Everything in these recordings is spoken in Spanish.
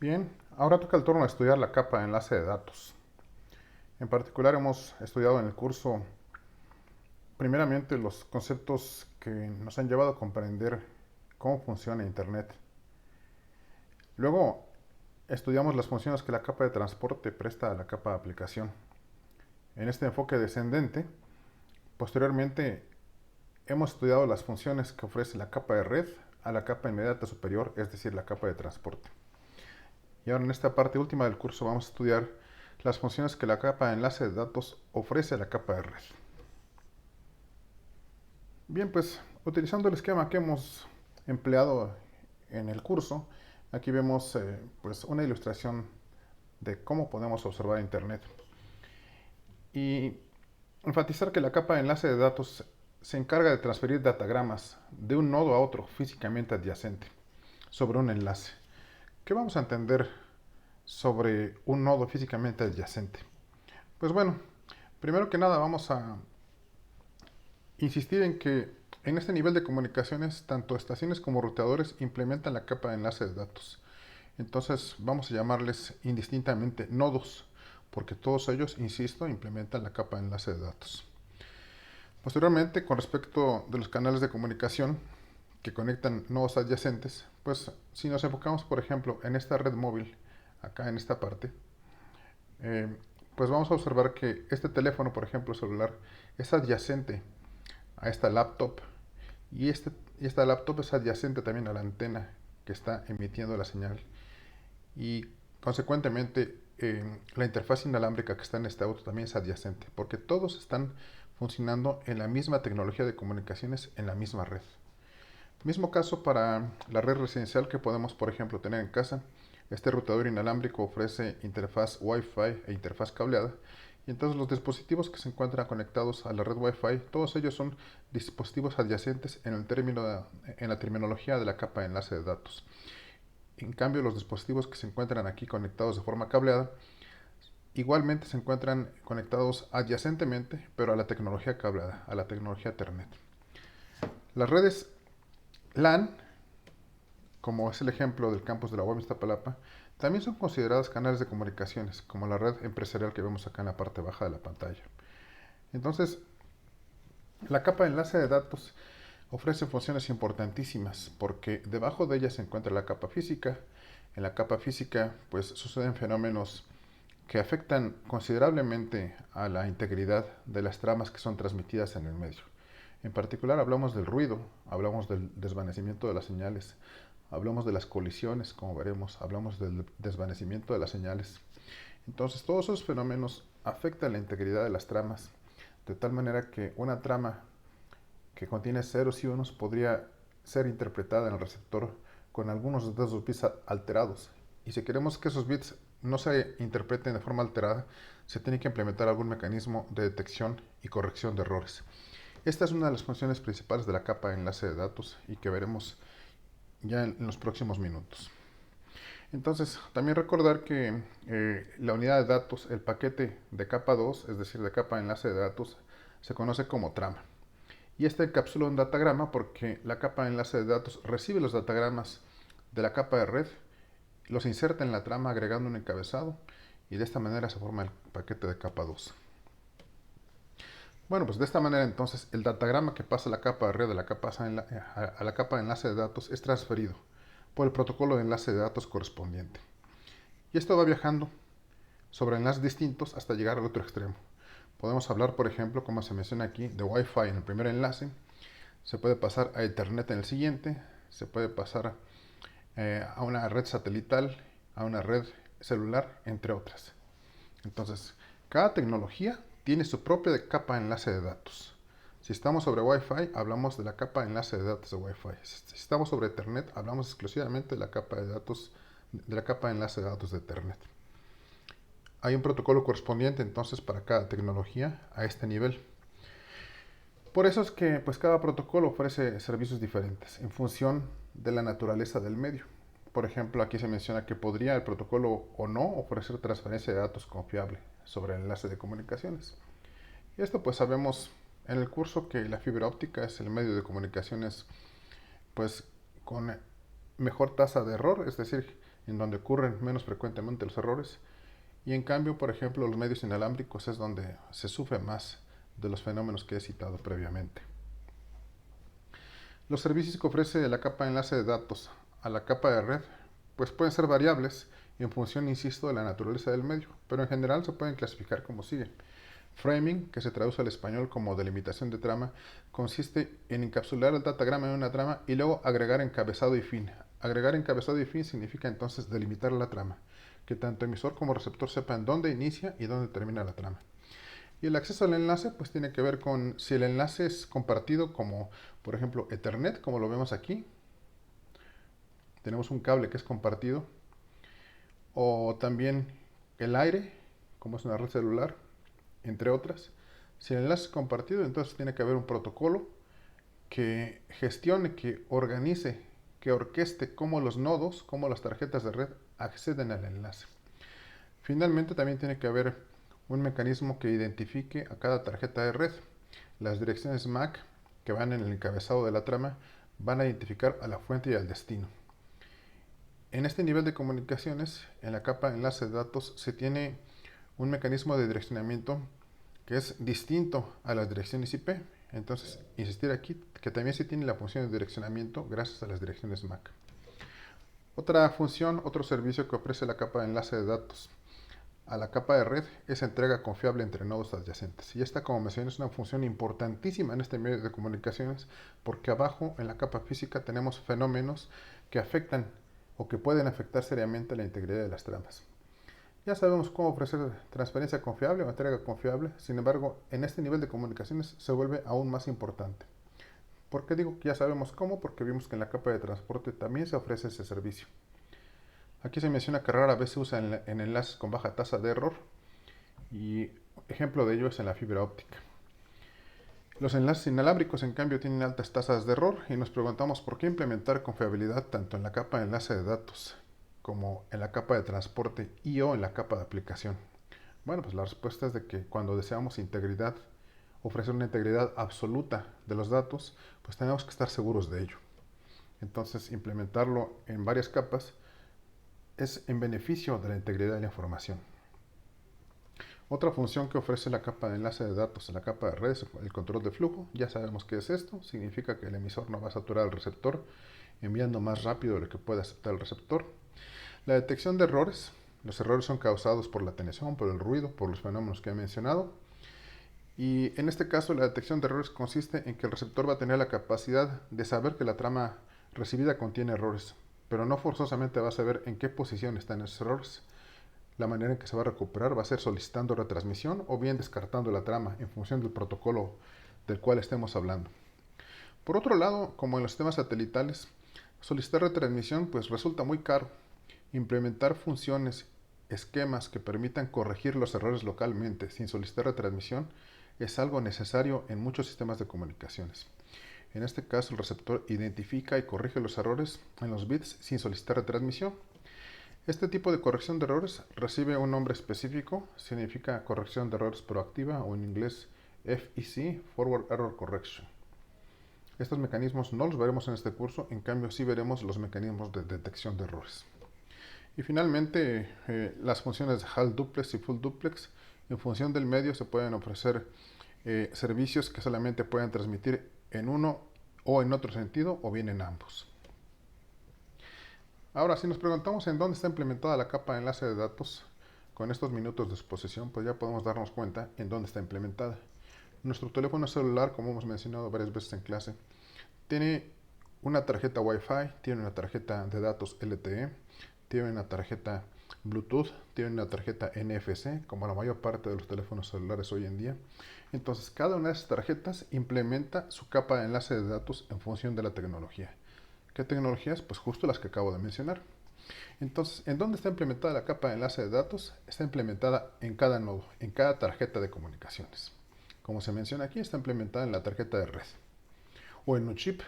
Bien, ahora toca el turno de estudiar la capa de enlace de datos. En particular hemos estudiado en el curso primeramente los conceptos que nos han llevado a comprender cómo funciona Internet. Luego estudiamos las funciones que la capa de transporte presta a la capa de aplicación. En este enfoque descendente, posteriormente hemos estudiado las funciones que ofrece la capa de red a la capa inmediata superior, es decir, la capa de transporte. Y ahora en esta parte última del curso vamos a estudiar las funciones que la capa de enlace de datos ofrece a la capa de red. Bien, pues utilizando el esquema que hemos empleado en el curso, aquí vemos pues una ilustración de cómo podemos observar Internet. Y enfatizar que la capa de enlace de datos se encarga de transferir datagramas de un nodo a otro físicamente adyacente sobre un enlace. ¿Qué vamos a entender sobre un nodo físicamente adyacente? Pues bueno, primero que nada vamos a insistir en que en este nivel de comunicaciones tanto estaciones como ruteadores implementan la capa de enlace de datos. Entonces vamos a llamarles indistintamente nodos, porque todos ellos, insisto, implementan la capa de enlace de datos. Posteriormente, con respecto de los canales de comunicación que conectan nodos adyacentes, pues si nos enfocamos, por ejemplo, en esta red móvil, acá en esta parte, eh, pues vamos a observar que este teléfono, por ejemplo, celular, es adyacente a esta laptop y esta laptop es adyacente también a la antena que está emitiendo la señal y consecuentemente la interfaz inalámbrica que está en este auto también es adyacente porque todos están funcionando en la misma tecnología de comunicaciones en la misma red. Mismo caso para la red residencial que podemos, por ejemplo, tener en casa. Este routador inalámbrico ofrece interfaz Wi-Fi e interfaz cableada. Y entonces los dispositivos que se encuentran conectados a la red Wi-Fi, todos ellos son dispositivos adyacentes en la terminología de la capa de enlace de datos. En cambio, los dispositivos que se encuentran aquí conectados de forma cableada, igualmente se encuentran conectados adyacentemente, pero a la tecnología cableada, a la tecnología Ethernet. Las redes LAN, como es el ejemplo del campus de la UAM Iztapalapa, también son consideradas canales de comunicaciones, como la red empresarial que vemos acá en la parte baja de la pantalla. Entonces, la capa de enlace de datos ofrece funciones importantísimas, porque debajo de ella se encuentra la capa física. En la capa física, pues suceden fenómenos que afectan considerablemente a la integridad de las tramas que son transmitidas en el medio. En particular hablamos del ruido, hablamos del desvanecimiento de las señales, hablamos de las colisiones, como veremos, hablamos del desvanecimiento de las señales. Entonces todos esos fenómenos afectan la integridad de las tramas, de tal manera que una trama que contiene ceros y unos podría ser interpretada en el receptor con algunos de esos bits alterados. Y si queremos que esos bits no se interpreten de forma alterada, se tiene que implementar algún mecanismo de detección y corrección de errores. Esta es una de las funciones principales de la capa de enlace de datos y que veremos ya en los próximos minutos. Entonces, también recordar que la unidad de datos, el paquete de capa 2, es decir, de capa de enlace de datos, se conoce como trama. Y esta encapsula un datagrama porque la capa de enlace de datos recibe los datagramas de la capa de red, los inserta en la trama agregando un encabezado y de esta manera se forma el paquete de capa 2. Bueno, pues de esta manera entonces el datagrama que pasa a la capa de red a la capa de enlace de datos es transferido por el protocolo de enlace de datos correspondiente. Y esto va viajando sobre enlaces distintos hasta llegar al otro extremo. Podemos hablar, por ejemplo, como se menciona aquí, de Wi-Fi en el primer enlace, se puede pasar a Ethernet en el siguiente, se puede pasar a una red satelital, a una red celular, entre otras. Entonces, cada tecnología tiene su propia capa de enlace de datos. Si estamos sobre Wi-Fi, hablamos de la capa de enlace de datos de Wi-Fi. Si estamos sobre Ethernet, hablamos exclusivamente de la capa de datos, de la capa de enlace de datos de Ethernet. Hay un protocolo correspondiente entonces para cada tecnología a este nivel. Por eso es que pues, cada protocolo ofrece servicios diferentes en función de la naturaleza del medio. Por ejemplo, aquí se menciona que podría el protocolo o no ofrecer transferencia de datos confiable sobre el enlace de comunicaciones. Y esto pues sabemos en el curso que la fibra óptica es el medio de comunicaciones pues con mejor tasa de error, es decir, en donde ocurren menos frecuentemente los errores. Y en cambio, por ejemplo, los medios inalámbricos es donde se sufre más de los fenómenos que he citado previamente. Los servicios que ofrece la capa de enlace de datos a la capa de red pues pueden ser variables en función, insisto, de la naturaleza del medio, pero en general se pueden clasificar como sigue. Framing, que se traduce al español como delimitación de trama, consiste en encapsular el datagrama en una trama y luego agregar encabezado y fin. Agregar encabezado y fin significa entonces delimitar la trama, que tanto emisor como receptor sepan dónde inicia y dónde termina la trama. Y el acceso al enlace pues tiene que ver con si el enlace es compartido como por ejemplo Ethernet, como lo vemos aquí. Tenemos un cable que es compartido. O también el aire, como es una red celular, entre otras. Si el enlace es compartido, entonces tiene que haber un protocolo que gestione, que organice, que orqueste cómo los nodos, cómo las tarjetas de red acceden al enlace. Finalmente también tiene que haber un mecanismo que identifique a cada tarjeta de red. Las direcciones MAC que van en el encabezado de la trama van a identificar a la fuente y al destino. En este nivel de comunicaciones, en la capa de enlace de datos, se tiene un mecanismo de direccionamiento que es distinto a las direcciones IP. Entonces, insistir aquí que también se tiene la función de direccionamiento gracias a las direcciones MAC. Otra función, otro servicio que ofrece la capa de enlace de datos a la capa de red es entrega confiable entre nodos adyacentes. Y esta, como mencioné, es una función importantísima en este medio de comunicaciones porque abajo en la capa física tenemos fenómenos que afectan o que pueden afectar seriamente la integridad de las tramas. Ya sabemos cómo ofrecer transferencia confiable o entrega confiable, sin embargo, en este nivel de comunicaciones se vuelve aún más importante. ¿Por qué digo que ya sabemos cómo? Porque vimos que en la capa de transporte también se ofrece ese servicio. Aquí se menciona que rara vez se usa en enlaces con baja tasa de error y ejemplo de ello es en la fibra óptica. Los enlaces inalámbricos, en cambio, tienen altas tasas de error y nos preguntamos por qué implementar confiabilidad tanto en la capa de enlace de datos como en la capa de transporte y o en la capa de aplicación. Bueno, pues la respuesta es de que cuando deseamos integridad, ofrecer una integridad absoluta de los datos, pues tenemos que estar seguros de ello. Entonces, implementarlo en varias capas es en beneficio de la integridad de la información. Otra función que ofrece la capa de enlace de datos en la capa de redes, el control de flujo. Ya sabemos qué es esto. Significa que el emisor no va a saturar al receptor, enviando más rápido de lo que puede aceptar el receptor. La detección de errores. Los errores son causados por la atenuación, por el ruido, por los fenómenos que he mencionado. Y en este caso la detección de errores consiste en que el receptor va a tener la capacidad de saber que la trama recibida contiene errores, pero no forzosamente va a saber en qué posición están esos errores. La manera en que se va a recuperar va a ser solicitando retransmisión o bien descartando la trama en función del protocolo del cual estemos hablando. Por otro lado, como en los sistemas satelitales, solicitar retransmisión pues resulta muy caro. Implementar funciones, esquemas que permitan corregir los errores localmente sin solicitar retransmisión es algo necesario en muchos sistemas de comunicaciones. En este caso, el receptor identifica y corrige los errores en los bits sin solicitar retransmisión. Este tipo de corrección de errores recibe un nombre específico, significa corrección de errores proactiva o en inglés FEC, Forward Error Correction. Estos mecanismos no los veremos en este curso, en cambio sí veremos los mecanismos de detección de errores. Y finalmente, las funciones de half duplex y full duplex, en función del medio se pueden ofrecer servicios que solamente pueden transmitir en uno o en otro sentido o bien en ambos. Ahora, si nos preguntamos en dónde está implementada la capa de enlace de datos, con estos minutos de exposición, pues ya podemos darnos cuenta en dónde está implementada. Nuestro teléfono celular, como hemos mencionado varias veces en clase, tiene una tarjeta Wi-Fi, tiene una tarjeta de datos LTE, tiene una tarjeta Bluetooth, tiene una tarjeta NFC, como la mayor parte de los teléfonos celulares hoy en día. Entonces, cada una de esas tarjetas implementa su capa de enlace de datos en función de la tecnología. ¿Qué tecnologías? Pues justo las que acabo de mencionar. Entonces, ¿en dónde está implementada la capa de enlace de datos? Está implementada en cada nodo, en cada tarjeta de comunicaciones. Como se menciona aquí, está implementada en la tarjeta de red o en un chip.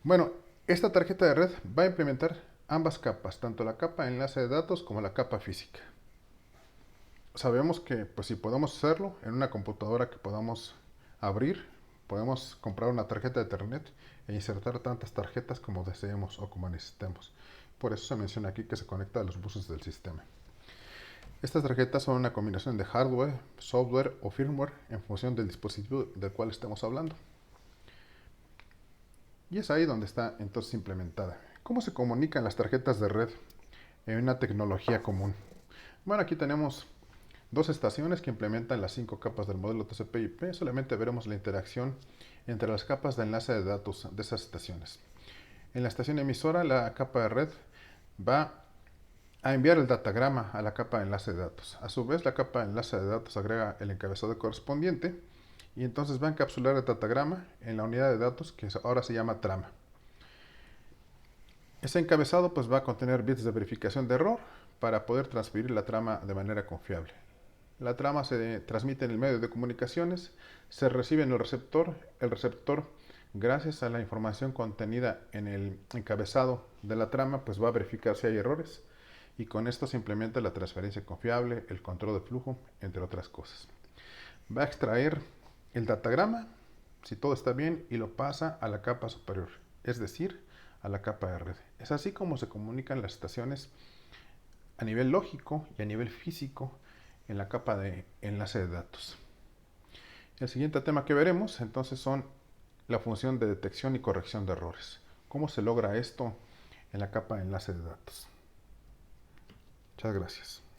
Bueno, esta tarjeta de red va a implementar ambas capas, tanto la capa de enlace de datos como la capa física. Sabemos que pues si podemos hacerlo en una computadora que podamos abrir, podemos comprar una tarjeta de Ethernet e insertar tantas tarjetas como deseemos o como necesitemos. Por eso se menciona aquí que se conecta a los buses del sistema. Estas tarjetas son una combinación de hardware, software o firmware en función del dispositivo del cual estemos hablando. Y es ahí donde está entonces implementada. ¿Cómo se comunican las tarjetas de red en una tecnología común? Bueno, aquí tenemos dos estaciones que implementan las 5 capas del modelo TCP/IP. Solamente veremos la interacción entre las capas de enlace de datos de esas estaciones. En la estación emisora, la capa de red va a enviar el datagrama a la capa de enlace de datos. A su vez, la capa de enlace de datos agrega el encabezado correspondiente y entonces va a encapsular el datagrama en la unidad de datos que ahora se llama trama. Ese encabezado pues va a contener bits de verificación de error para poder transferir la trama de manera confiable. La trama se transmite en el medio de comunicaciones, se recibe en el receptor gracias a la información contenida en el encabezado de la trama pues va a verificar si hay errores y con esto se implementa la transferencia confiable, el control de flujo, entre otras cosas. Va a extraer el datagrama, si todo está bien, y lo pasa a la capa superior, es decir, a la capa de red. Es así como se comunican las estaciones a nivel lógico y a nivel físico en la capa de enlace de datos. El siguiente tema que veremos entonces son la función de detección y corrección de errores. ¿Cómo se logra esto en la capa de enlace de datos? Muchas gracias.